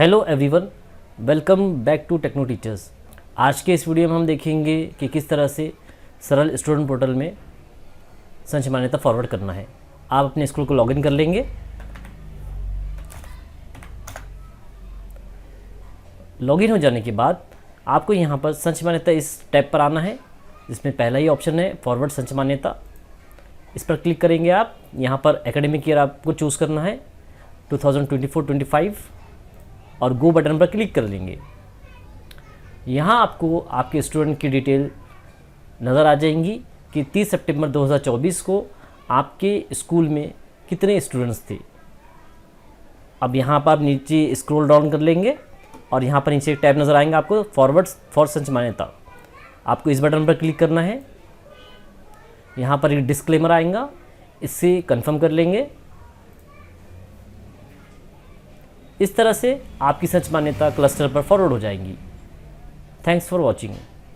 Hello everyone, welcome back to Techno Teachers. आज के इस वीडियो में हम देखेंगे कि किस तरह से सरल स्टूडेंट पोर्टल में संच मान्यता फॉरवर्ड करना है। आप अपने स्कूल को लॉगिन कर लेंगे। लॉगिन हो जाने के बाद आपको यहाँ पर संच मान्यता इस टैब पर आना है, जिसमें पहला ही ऑप्शन है फॉरवर्ड संच मान्यता। इस पर क्लिक करेंगे आप। यहाँ पर एकेडमिक ईयर आपको चूज़ करना है 2024-25 और गो बटन पर क्लिक कर लेंगे। यहाँ आपको आपके स्टूडेंट की डिटेल नज़र आ जाएंगी कि 30 सितंबर 2024 को आपके स्कूल में कितने स्टूडेंट्स थे। अब यहाँ पर आप नीचे स्क्रॉल डाउन कर लेंगे और यहाँ पर नीचे एक टैब नज़र आएंगे आपको फॉरवर्ड फॉर संच मान्यता। आपको इस बटन पर क्लिक करना है। यहाँ पर एक डिस्क्लेमर आएगा, इससे कंफर्म कर लेंगे। इस तरह से आपकी संच मान्यता क्लस्टर पर फॉरवर्ड हो जाएंगी। Thanks for watching.